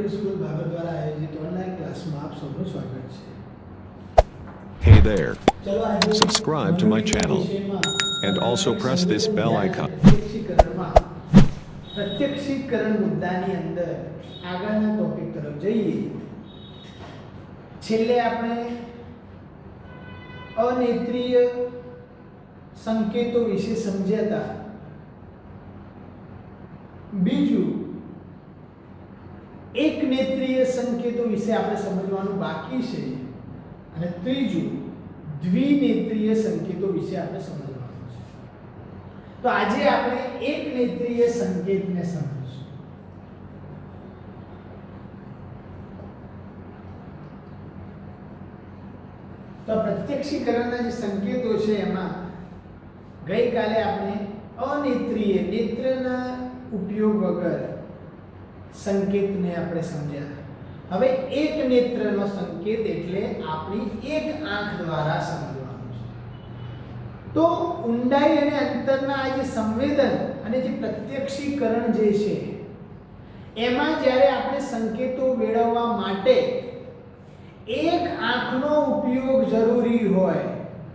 Pre school Bhagavat द्वारा आयोजित online class में आप सबનું સ્વાગત છે। Hey there. ચલો આજે Subscribe to my channel વિષયમાં and also press this bell icon. પ્રત્યક્ષીકરણ મુદ્દાની અંદર આગળના ટોપિક તરફ જઈએ। છેલ્લે આપણે અનેત્રીય સંકેતો વિશે સમજ્યા હતા। બીજું એક નેત્રીય સંકેતો વિશે આપણે સમજવાનું બાકી છે અને ત્રીજું દ્વિનેત્રીય સંકેતો વિશે આપણે સમજવાનું છે। તો આજે આપણે એક નેત્રીય સંકેતને સમજીશું। તો પ્રત્યક્ષીકરણના જે સંકેતો છે એમાં ગઈકાલે આપણે અનેત્રીય નેત્રના ઉપયોગ વગર સંકેતને આપણે સમજ્યા। હવે એક નેત્રનો સંકેત એટલે આપણી એક આંખ દ્વારા સમજવાનું છે। તો ઊંડાઈ અને અંતરના આ જે સંવેદન અને જે પ્રત્યક્ષીકરણ જે છે એમાં જ્યારે આપણે સંકેતો મેળવવા માટે એક આંખનો ઉપયોગ જરૂરી હોય।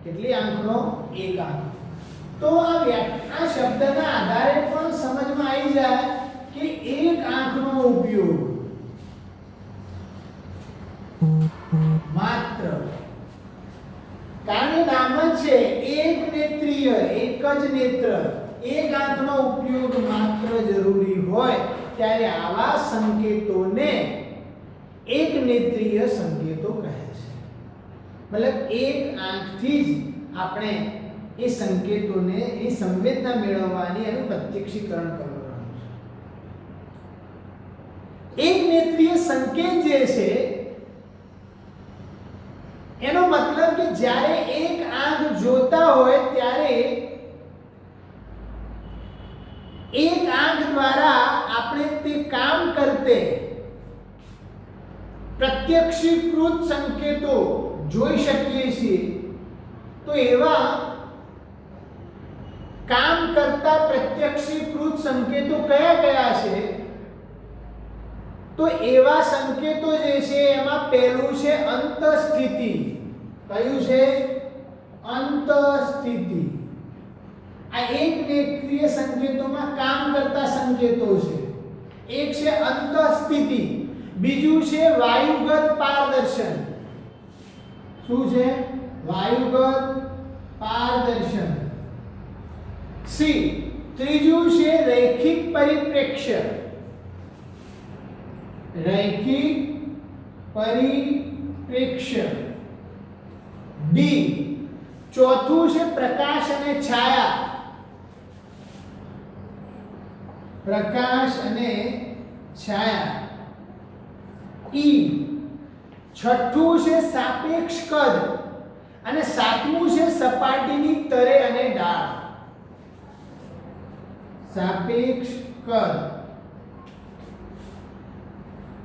કેટલી આંખનો? એક આંખ। તો આ શબ્દના આધારે પણ સમજમાં આવી જાય કે એક આંખનો ઉપયોગ માત્ર, કારણ કે નામ જ છે એક નેત્રીય, એક જ નેત્ર, એક આંખનો ઉપયોગ માત્ર જરૂરી હોય ત્યારે આવા સંકેતોને એક નેત્રીય સંકેતો કહે છે। મતલબ એક આંખથી જ આપણે એ સંકેતોને એ સંવેદના મેળવવાની એનું પ્રત્યક્ષીકરણ કરવાનું છે। એક નેત્રીય સંકેત જે છે એનો મતલબ કે જ્યારે એક આંખ જોતા હોય ત્યારે એક આંખ દ્વારા આપણે તે કામ કરતે પ્રત્યક્ષીકૃત સંકેતો જોઈ શકીએ છીએ। તો એવા કામ કરતા પ્રત્યક્ષીકૃત સંકેતો કયા કયા છે? તો એવા સંકેતો જે છે એમાં પહેલું છે અંતઃસ્થિતિ। કયું છે? અંતઃસ્થિતિ। આ એક નેત્રીય સંકેતોમાં કામ કરતા સંકેતો છે। એક છે અંતઃસ્થિતિ, બીજું છે વાયુગત પારદર્શન। શું છે? વાયુગત પારદર્શન। સી ત્રીજું છે રૈખિક પરિપ્રેક્ષ્ય। રૈખિક પરિપ્રેક્ષ્ય। ડી ચોથું છે પ્રકાશ અને છાયા। પ્રકાશ અને છાયા। ઈ છઠ્ઠું છે સાપેક્ષ કદ અને સાતમું છે સપાટીની તરે અને ઢાળ। સાપેક્ષ કદ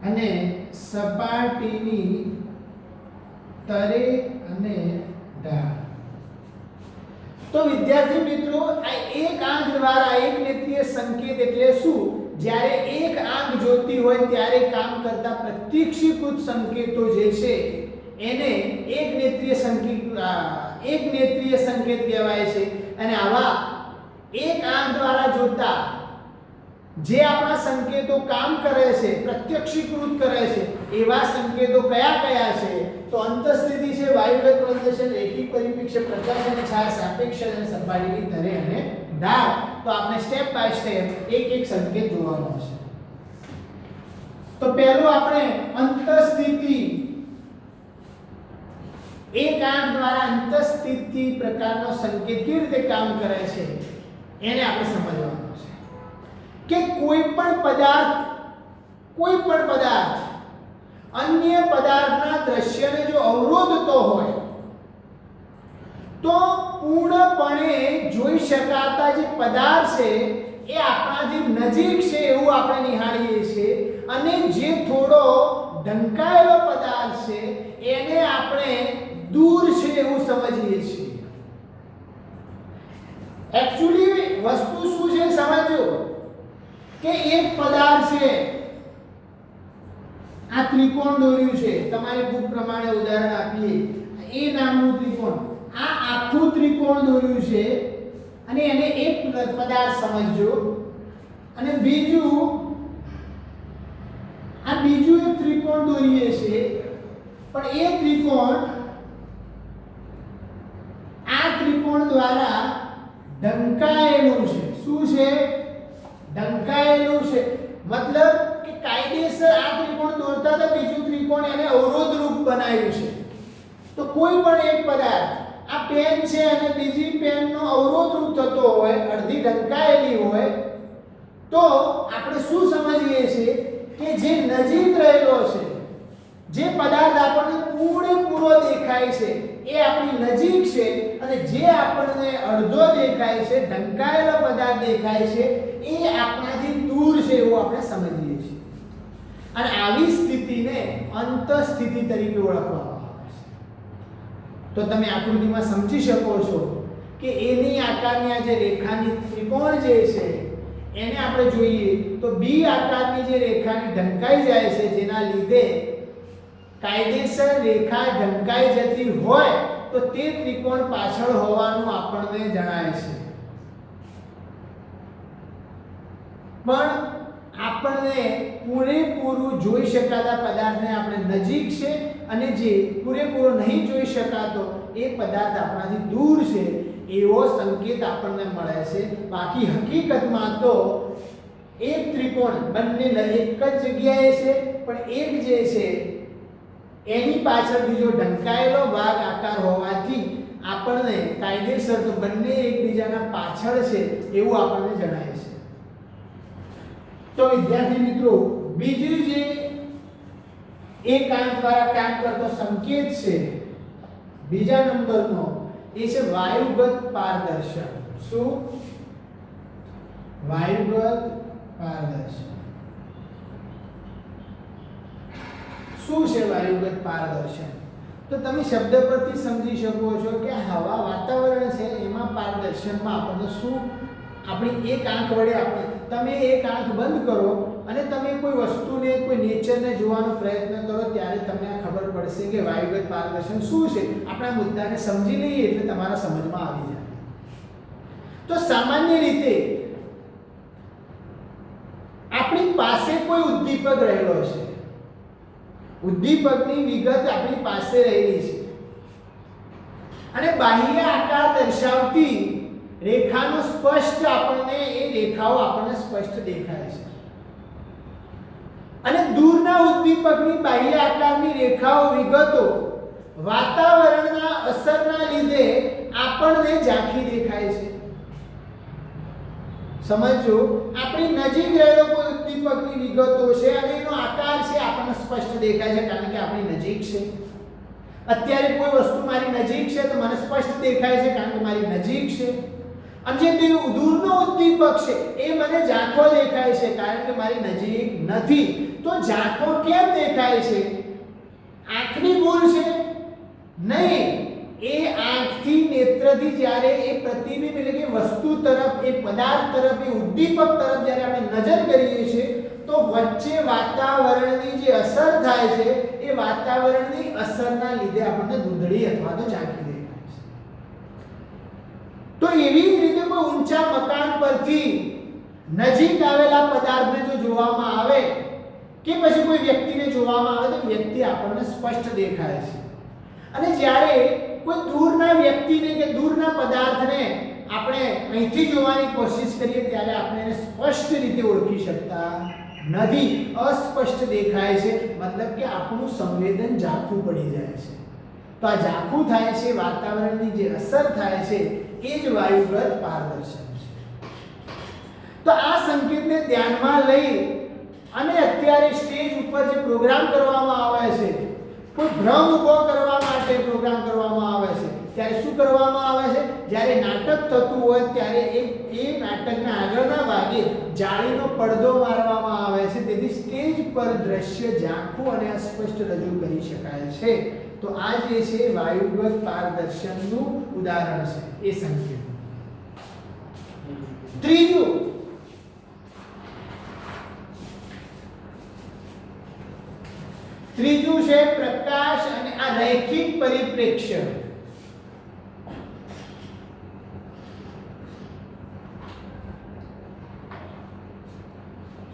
અને સપાટીની તરે અને ઢાળ। તો વિદ્યાર્થી મિત્રો આ એક આંખ દ્વારા એક નેત્રીય સંકેત એટલે શું? જ્યારે એક આંખ જોતી હોય ત્યારે કામ કરતા પ્રત્યક્ષીકૃત સંકેતો જે છે એને એક નેત્રીય સંકેત કહેવાય છે। અને આવા એક આંખ દ્વારા જોતા જે આપણા સંકેતો કામ કરે છે, પ્રત્યક્ષીકૃત કરે છે એવા સંકેતો કયા કયા છે? તો અંતઃસ્થિતિ છે, વાયુગત પારદર્શન, રૈખિક પરિપ્રેક્ષ્ય, પ્રકાશ અને છાયા, સાપેક્ષ અને સપાટીની તરે અને ઢાળ। તો આપણે સ્ટેપ બાય સ્ટેપ એક એક સંકેત જોવાનો છે। તો પહેલું આપણે અંતઃસ્થિતિ, એક આંખ દ્વારા અંતઃસ્થિતિ પ્રકારનો સંકેત કેવી રીતે કામ કરે છે એને આપણે સમજવાનું છે કે કોઈ પણ પદાર્થ અન્ય પદાર્થના દ્રશ્યને જો અવરોધતો હોય તો પૂર્ણપણે જોઈ શકાતા જે પદાર્થ છે એ આપણાથી નજીક છે એવું આપણે નિહાળીએ છીએ અને જે થોડો ઢંકાયેલો પદાર્થ છે એને આપણે દૂર છે એવું સમજીએ છીએ। एक्चुअली वस्तु શું છે સમજો કે એક પદાર્થ છે આ ત્રિકોણ દોર્યું છે, તમારી બુક પ્રમાણે ઉદાહરણ આપીએ, એ નામનું ત્રિકોણ, આ આખું ત્રિકોણ દોર્યું છે અને એને એક પદાર્થ સમજજો. અને બીજું એક ત્રિકોણ દોરીએ છે, પણ એ ત્રિકોણ આ ત્રિકોણ દ્વારા ઢંકાયેલું છે. શું છે? ઢંકાયેલું છે. મતલબ કે કાયદેસર આ ત્રિકોણ દોરતા તો બીજું ત્રિકોણ એને અવરોધરૂપ બનાવ્યું છે. તો કોઈ પણ એક પદાર્થ, આ પેન છે અને બીજી પેનનો અવરોધરૂપ થતો હોય, અડધી ઢંકાયેલી હોય, તો આપણે શું સમજીએ છીએ કે જે નજીક રહેલો છે, જે પદાર્થ આપણને પૂરેપૂરો દેખાય છે એ આપણી નજીક છે, અને જે આપણને અડધો દેખાય છે, ઢંકાયેલો પદાર્થ દેખાય છે, એ આપણાથી દૂર છે એવું આપણે સમજીએ છીએ. અને આવી સ્થિતિને અંતઃસ્થિતિ તરીકે ઓળખવામાં આવે છે. તો તમે આકૃતિમાં સમજી શકો છો કે એની આકારની આ જે રેખાની ત્રિકોણ જે છે એને આપણે જોઈએ તો બી આકારની જે રેખાની ઢંકાઈ જાય છે, જેના લીધે કાયદેસર રેખા ઢંકાઈ જતી હોય તો તે ત્રિકોણ પાછળ હોવાનું આપણને જણાય છે. પણ આપણને પૂરેપૂરું જોઈ શકાતા પદાર્થને આપણે નજીક છે, અને જે પૂરેપૂરો નહીં જોઈ શકાતો એ પદાર્થ આપણાથી દૂર છે એવો સંકેત આપણને મળે છે. બાકી હકીકતમાં તો એક ત્રિકોણ બંને એક જ જગ્યાએ છે, પણ એક જે છે એની પાછળ બીજો ઢંકાયેલો ભાગ આકાર હોવાથી આપણને કાયદેસર તો બંને એકબીજાના પાછળ છે એવું આપણને જણાય છે. તો વિદ્યાર્થી મિત્રો, બીજું જે એક આંક દ્વારા કામ કરતો સંકેત છે બીજા નંબરનો, એ છે વાયુગત પારદર્શન. શું? વાયુગત પારદર્શન. શું છે વાયુગત પારદર્શન? તો તમે શબ્દ પરથી સમજી શકો છો કે હવા વાતાવરણ છે એમાં પારદર્શનમાં આપણને શું, આપણી એક આંખ વડે તમે એક આંખ બંધ કરો અને તમે કોઈ વસ્તુને, કોઈ નેચરને જોવાનો પ્રયત્ન કરો, ત્યારે તમને આ ખબર પડશે કે વાયુગત પારદર્શન શું છે. આપણા મુદ્દાને સમજી લઈએ એટલે તમારા સમજમાં આવી જાય. તો સામાન્ય રીતે આપણી પાસે કોઈ ઉદ્દીપક રહેલો છે, ઉદ્દીપકની વિગત આપણી પાસે રહેલી છે, અને બાહ્ય આકાર દર્શાવતી રેખાનો સ્પષ્ટ આપણને એ રેખાઓ આપણને સ્પષ્ટ દેખાય છે, અને દૂરના ઉદ્દીપકની બાહ્ય આકારની રેખાઓ વિગતો વાતાવરણના અસરના લીધે આપણને ઝાંખી દેખાય છે. સમજો, આપણી નજીક રહેલો કોઈ ઉદ્દીપકની વિગતો છે અને એનો આકાર છે આપણને સ્પષ્ટ દેખાય છે કારણ કે આપણી નજીક છે. અત્યારે કોઈ વસ્તુ મારી નજીક છે તો મને સ્પષ્ટ દેખાય છે કારણ કે મારી નજીક છે. અને જે દૂરનો ઉદ્દીપક છે એ મને ઝાંખો દેખાય છે કારણ કે મારી નજીક નથી. તો ઝાંખો કેમ દેખાય છે? આંખની ભૂલ છે? નહીં. એ આંખથી, નેત્રથી જ્યારે એ પ્રતિબિંબ એટલે કે વસ્તુ તરફ, એ પદાર્થ તરફ, એ ઉદ્દીપક તરફ જ્યારે આપણે નજર કરીએ છીએ તો વચ્ચે વાતાવરણની જે અસર થાય છે એ વાતાવરણની અસરના લીધે આપણને ધૂંધળી અથવા તો ઝાંખી દેખાય છે. તો એવી જ રીતે કોઈ ઊંચા મકાન પરથી નજીક આવેલા પદાર્થને જો જોવામાં આવે કે પછી કોઈ વ્યક્તિને જોવામાં આવે તો વ્યક્તિ આપણને સ્પષ્ટ દેખાય છે. અને જ્યારે કોઈ દૂરના વ્યક્તિને કે દૂરના પદાર્થને આપણે અહીંથી જોવાની કોશિશ કરીએ ત્યારે આપણે એને સ્પષ્ટ રીતે ઓળખી શકતા નથી, અસ્પષ્ટ દેખાય છે. મતલબ કે આપણું સંવેદન ઝાંખું પડી જાય છે. તો આ ઝાંખું થાય છે, વાતાવરણની જે અસર થાય છે એ જ વાયુગત પારદર્શન છે. તો આ સંકેતને ધ્યાનમાં લઈ અને અત્યારે સ્ટેજ ઉપર જે પ્રોગ્રામ કરવામાં આવે છે, કોઈ ભ્રમ ઊભો કરવા માટે પ્રોગ્રામ કરવામાં આવે છે, ત્યારે શું કરવામાં આવે છે? જ્યારે નાટક થતું હોય ત્યારે એ નાટકના આગળના ભાગે જાળીનો પડદો મારવામાં આવે છે, તેથી સ્ટેજ પર દ્રશ્ય ઝાંખું અને અસ્પષ્ટ રજૂ કરી શકાય છે. તો આ જે છે વાયુગત પારદર્શનનું ઉદાહરણ છે એ સંકેત. ત્રીજું, ત્રીજું છે પ્રકાશ અને આ રૈખિક પરિપ્રેક્ષ્ય.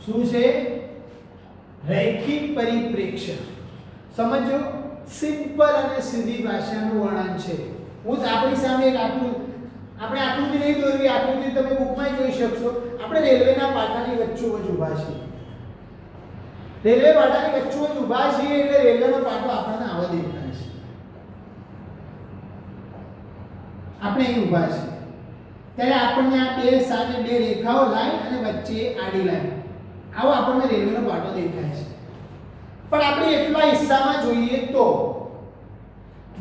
શું છે? રૈખિક પરિપ્રેક્ષ્ય. સમજો, સિમ્પલ અને સીધી ભાષાનું વર્ણન છે. હું આપણી સામે એક આપણે આકૃતિ નહીં દોરવી, આકૃતિ તમે બુકમાં જોઈ શકશો. આપણે રેલવેના પાટાની વચ્ચોવચ્ચ ઊભા છીએ. રેલવે પાટાની વચ્ચોવચ્ચ ઊભા છીએ એટલે રેલવેનો પાટો આપણને આવો દેખાય છે. આપણે અહીં ઊભા છીએ ત્યારે આપણને આ બે સાથે બે રેખાઓ લાઈન અને વચ્ચે આડી લાઈન, આવો આપણને રેલવેનો પાટો દેખાય છે. પણ આપણે એટલા હિસ્સામાં જોઈએ તો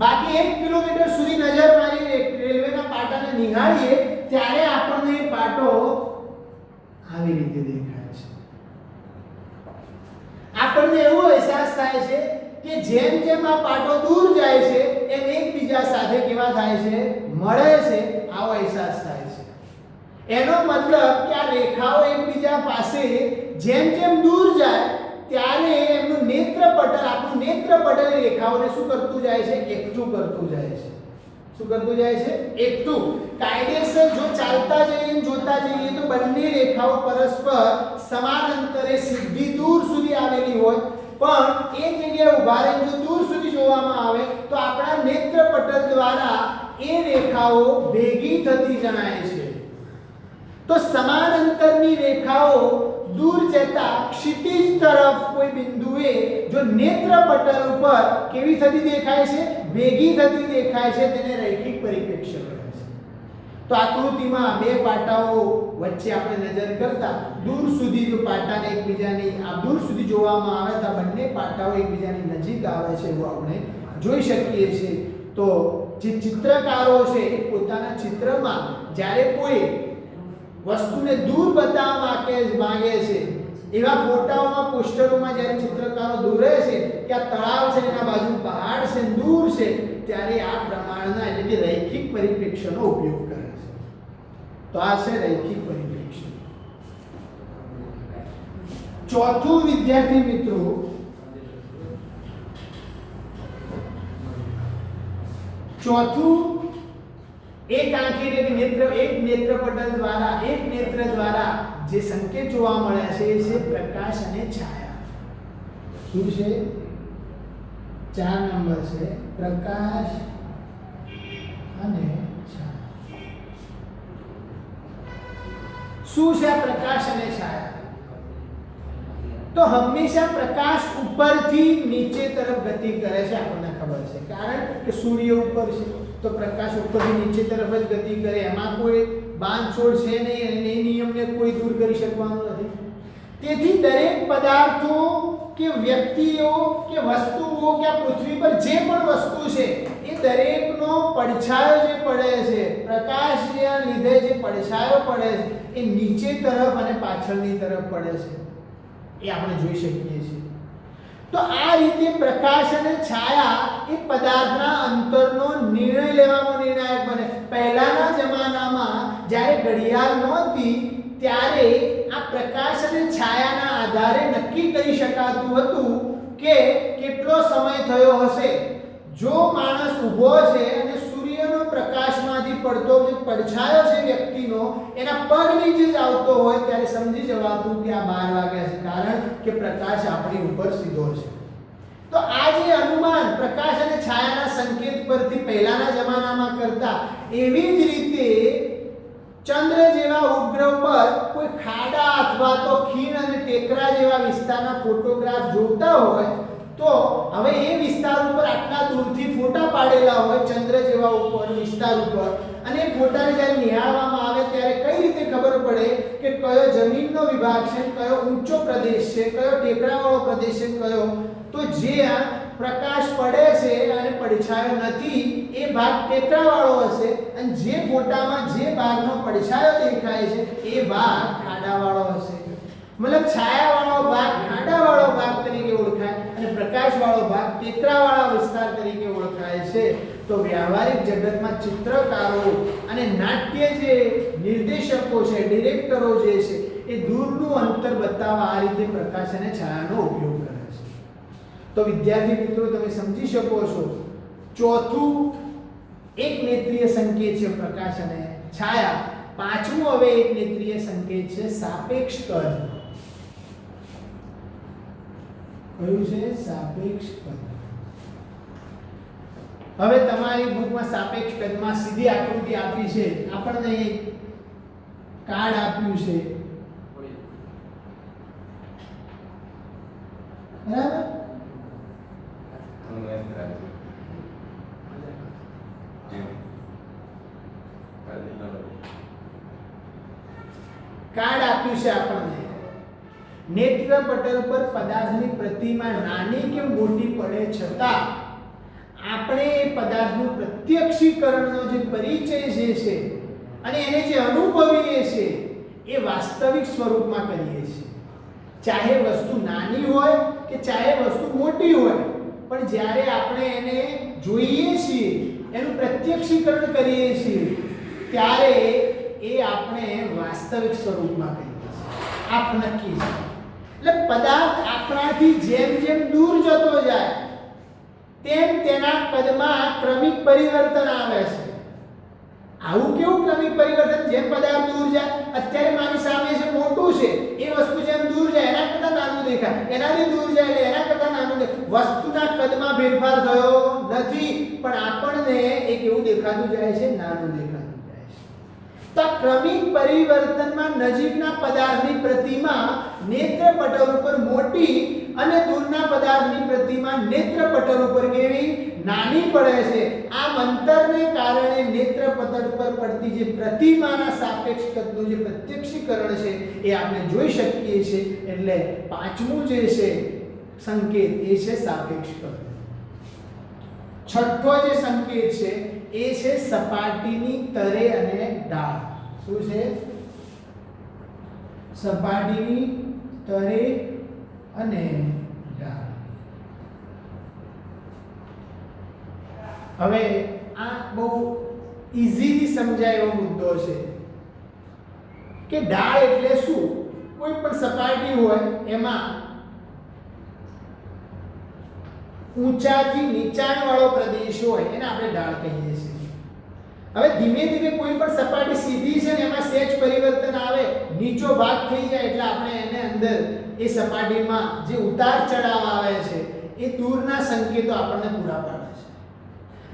બાકી 1 કિલોમીટર સુધી નજર મારી રેલવેના પાટાને નિહાળીએ ત્યારે આપણને પાટો આવી રીતે દેખાય છે. આપણને એવો અહેસાસ થાય છે કે જેમ જેમ આ પાટો દૂર જાય છે એમ એકબીજા સાથે કેવા થાય છે, મળે છે, આવો અહેસાસ થાય છે. એનો મતલબ કે આ રેખાઓ એકબીજા પાસે જેમ જેમ દૂર જાય ત્યારે એમનું નેત્રપટલ, આપણું નેત્રપટલ રેખાઓને શું કરતું જાય છે? એકઠું કરતું જાય છે. શું કરતું જાય છે? એકઠું. કાયદેસર જો ચાલતા જઈએ, જોતા જઈએ તો બંને રેખાઓ પરસ્પર સમાન અંતરે સીધી દૂર સુધી આવેલી હોય, પણ એક જગ્યાએ ઊભા રહીને જો દૂર સુધી જોવામાં આવે તો આપણા નેત્રપટલ દ્વારા એ રેખાઓ ભેગી થતી જણાય છે. તો સમાન અંતરની રેખાઓ દૂર જતા ક્ષિતિજ તરફ કોઈ બિંદુએ જો નેત્રપટલ ઉપર કેવી થતી દેખાય છે? ભેગી થતી દેખાય છે. તેને રૈખિક પરિપ્રેક્ષ્ય કહે છે. તો આકૃતિમાં બે પાટાઓ વચ્ચે આપણે નજર કરતા દૂર સુધી જો પાટાને એકબીજાની દૂર સુધી જોવામાં આવે તો બંને પાટાઓ એકબીજાની નજીક આવે છે એવું આપણે જોઈ શકીએ છીએ. તો જે ચિત્રકારો છે એ પોતાના ચિત્રમાં જ્યારે કોઈ વસ્તુને દૂર બતાવવા માંગે છે એવા ફોટાઓમાં, પોસ્ટરોમાં જ્યારે ચિત્રકારો દોરે છે કે આ તળાવ છે, એના બાજુ પહાડ છે, દૂર છે, ત્યારે આ પ્રમાણના એટલે કે રૈખિક પરિપ્રેક્ષ્યનો ઉપયોગ કરે છે. તો આ છે રૈખિક પરિપ્રેક્ષ્ય. ચોથું વિદ્યાર્થી મિત્રો, ચોથું એક આંખી એટલે કે એક નેત્રપટલ દ્વારા, એક નેત્ર દ્વારા જે સંકેત જોવા મળ્યા છે એ છે પ્રકાશ અને છાયા. શું છે? 4 નંબર છે પ્રકાશ અને છાયા. શું છે આ પ્રકાશ અને છાયા? તો હંમેશા પ્રકાશ ઉપરથી નીચે તરફ ગતિ કરે છે, આપણને ખબર છે, કારણ કે સૂર્ય ઉપર છે તો પ્રકાશ ઉપરથી નીચે તરફ જ ગતિ કરે. એમાં કોઈ બાંધછોડ છે નહીં અને એ નિયમને કોઈ દૂર કરી શકવાનું નથી. તેથી દરેક પદાર્થો કે વ્યક્તિઓ કે વસ્તુઓ કે આ પૃથ્વી પર જે પણ વસ્તુ છે એ દરેકનો પડછાયો જે પડે છે, પ્રકાશના લીધે જે પડછાયો પડે છે એ નીચે તરફ અને પાછળની તરફ પડે છે, એ આપણે જોઈ શકીએ છીએ. તો આ રીતે પ્રકાશ અને છાયા એ પદાર્થના અંતરનો નિર્ણય લેવામાં નિર્ણાયક બને. પહેલાના જમાનામાં જ્યારે ઘડિયાળ નહોતી ત્યારે આ પ્રકાશ અને છાયાના આધારે નક્કી કરી શકાતું હતું કે કેટલો સમય થયો હશે. જો માણસ ઊભો છે અને સૂર્યનો પ્રકાશમાંથી પડતો જે પડછાયો છે વ્યક્તિનો એના પગ નીચે જ આવતો હોય ત્યારે સમજી જવાતું કે આ 12 વાગ્યા છે, કારણ કે પ્રકાશ આપણી ઉપર સીધો છે. તો આ જે અનુમાન પ્રકાશ અને છાયાના સંકેત પરથી પહેલાના જમાનામાં કરતા, એવી જ રીતે ચંદ્ર જેવા ઉપગ્રહ પર કોઈ ખાડા અથવા તો ખીણ અને ટેકરા જેવા વિસ્તારના ફોટોગ્રાફ જોતા હોય તો હવે એ વિસ્તાર ઉપર આટલા દૂરથી ફોટા પાડેલા હોય ચંદ્ર જેવા ઉપર વિસ્તાર ઉપર, અને એ ફોટાને જ્યારે નિહાળવામાં આવે ત્યારે કઈ રીતે ખબર પડે કે કયો જમીનનો વિભાગ છે, કયો ઊંચો પ્રદેશ છે, કયો ટેકરાવાળો પ્રદેશ છે, કયો તો જ્યાં પ્રકાશ પડે છે અને પડછાયો નથી એ ભાગ ટેકરાવાળો હશે, અને જે ફોટામાં જે ભાગનો પડછાયો દેખાય છે એ ભાગ ખાડાવાળો હશે. મતલબ છાયાવાળો ભાગ ખાડાવાળો ભાગ તરીકે ઓળખાય અને પ્રકાશવાળો ભાગ ટેકરાવાળા વિસ્તાર તરીકે ઓળખાય છે. તો વ્યવહારિક જગતમાં ચિત્રકારો અને નાટ્ય જે નિર્દેશકો છે, ડિરેક્ટરો જે છે, એ દૂરનું અંતર બતાવવા આ રીતે પ્રકાશ અને છાયાનો ઉપયોગ કરે છે. તો વિદ્યાર્થી મિત્રો તમે સમજી શકો છો, ચોથું એક નેત્રીય સંકેત છે પ્રકાશ અને છાયા, પાંચમું હવે એક નેત્રીય સંકેત છે સાપેક્ષ કદ. કયું છે? સાપેક્ષ કદ. હવે તમારી બુકમાં સાપેક્ષ કદમાં સીધી આકૃતિ આપી છે, આપણને એક કાર્ડ આપ્યું છે, બરાબર? કાર્ડ આપ્યું છે આપણને. નેત્ર પટલ પર પદાર્થની પ્રતિમા નાની કે મોટી પડે છતાં આપણે એ પદાર્થનું પ્રત્યક્ષીકરણનો જે પરિચય જે છે અને એને જે અનુભવીએ છે એ વાસ્તવિક સ્વરૂપમાં કરીએ છીએ. ચાહે વસ્તુ નાની હોય કે ચાહે વસ્તુ મોટી હોય, પણ જ્યારે આપણે એને જોઈએ છીએ, એનું પ્રત્યક્ષીકરણ કરીએ છીએ, ત્યારે એ આપણે વાસ્તવિક સ્વરૂપમાં કરીએ છીએ. આપ નક્કી છે. એટલે પદાર્થ આપણાથી જેમ જેમ દૂર જતો જાય તેમ તેના કદમાં ક્રમિક પરિવર્તન આવે છે. આવું કેવું ક્રમિક પરિવર્તન? જેમ પદાર્થ દૂર જાય, અત્યારે મારી સામે છે મોટું છે, એ વસ્તુ જેમ દૂર જાય એના કરતાં નાનું દેખાય, એનાથી દૂર જાય એટલે એના કરતાં નાનું દેખાય. વસ્તુના કદમાં ફેરફાર થયો નથી, પણ આપણને એ કેવું દેખાતું જાય છે? નાનું દેખાતું જાય છે. તો ક્રમિક પરિવર્તનમાં નજીકના પદાર્થની પ્રતિમા નેત્ર પટલ ઉપર મોટી અને દૂરના પદાર્થની પ્રતિમા નેત્ર પટલ ઉપર કેવી? નાની પડે છે. આ અંતરને કારણે નેત્ર પટલ પર પડતી જે પ્રતિમાના સાપેક્ષ કદનું જે પ્રત્યક્ષીકરણ છે એ આપણે જોઈ શકીએ છીએ. એટલે પાંચમું જે છે સંકેત એ છે સાપેક્ષ કદ. છઠ્ઠો જે સંકેત છે એ છે સપાટીની તરે અને ઢાળ. શું છે? સપાટીની તરે અને ઢાળ. હવે આ બહુ ઈઝીલી સમજાય એવો મુદ્દો છે કે ઢાળ એટલે શું? કોઈ પણ સપાટી હોય એમાં ઊંચાથી નીચાણ વાળો પ્રદેશ હોય એને આપણે ઢાળ કહીએ છીએ. હવે ધીમે ધીમે કોઈ પણ સપાટી સીધી છે ને એમાં સહેજ પરિવર્તન આવે, નીચો ભાગ થઈ જાય એટલે આપણે એને અંદર એ સપાટીમાં જે ઉતાર ચઢાવ આવે છે એ દૂરના સંકેતો આપણને પૂરા પાડે છે.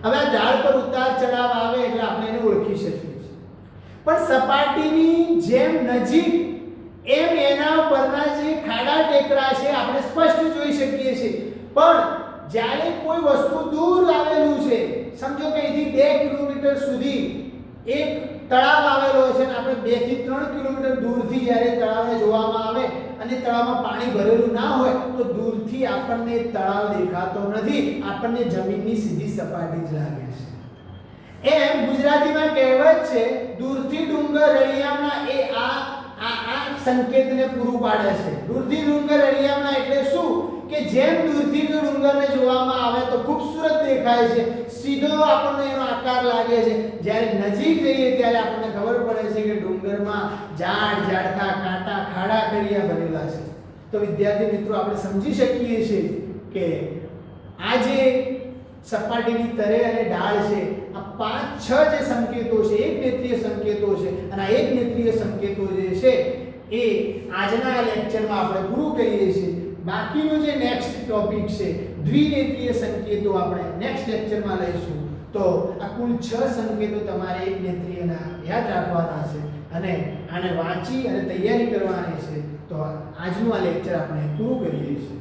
હવે આ ઢાળ પર ઉતાર ચઢાવ આવે એટલે આપણે એને ઓળખી શકીએ છીએ. પણ સપાટીની જેમ નજીક એમ એના પરના જે ખાડા ટેકરા છે આપણે સ્પષ્ટ જોઈ શકીએ છીએ. પણ જ્યારે કોઈ વસ્તુ દૂર આવેલું છે, સમજો કે અહીંથી 2 કિલોમીટર સુધી એક તળાવ આવેલો છે અને આપણે 2 થી 3 કિલોમીટર દૂરથી જ્યારે તળાવને જોવામાં આવે અને તળાવમાં પાણી ભરેલું ના હોય તો દૂરથી આપણને તળાવ દેખાતો નથી, આપણને જમીનની સીધી સપાટી જ લાગે છે. એમ ગુજરાતીમાં કહેવત છે, દૂરથી ડુંગર રળિયામણા, એ આ સંકેતને પૂરું પાડે છે. દૂરથી ડુંગર રળિયામણા એટલે શું? કે જેમ દૂરથી ડુંગરને જોવામાં આવે તો ખૂબસૂરત દેખાય છે, સીધો આપણને એનો આકાર લાગે છે. જ્યારે નજીક જઈએ ત્યારે આપણને ખબર પડે છે કે ડુંગરમાં ઝાડ ઝાડખા કાંટા ખાડા ખડિયા ભરેલા છે. તો વિદ્યાર્થી મિત્રો આપણે સમજી શકીએ છીએ કે આ જે સપાટીની તરે અને ઢાળ છે, આ 5-6 જે સંકેતો છે, એક નેત્રીય સંકેતો છે, અને આ એક નેત્રીય સંકેતો જે છે એ આજના લેક્ચરમાં આપણે પૂરું કરીએ છીએ. બાકીનો જે નેક્સ્ટ ટોપિક છે દ્વિનેત્રીય સંકેતો આપણે નેક્સ્ટ લેક્ચરમાં લઈશું. તો આ કુલ 6 સંકેતો તમારે એક નેત્રીયના યાદ રાખવાના છે અને આને વાંચી અને તૈયારી કરવાની છે. તો આજનું આ લેક્ચર આપણે પૂરું કરીએ છીએ.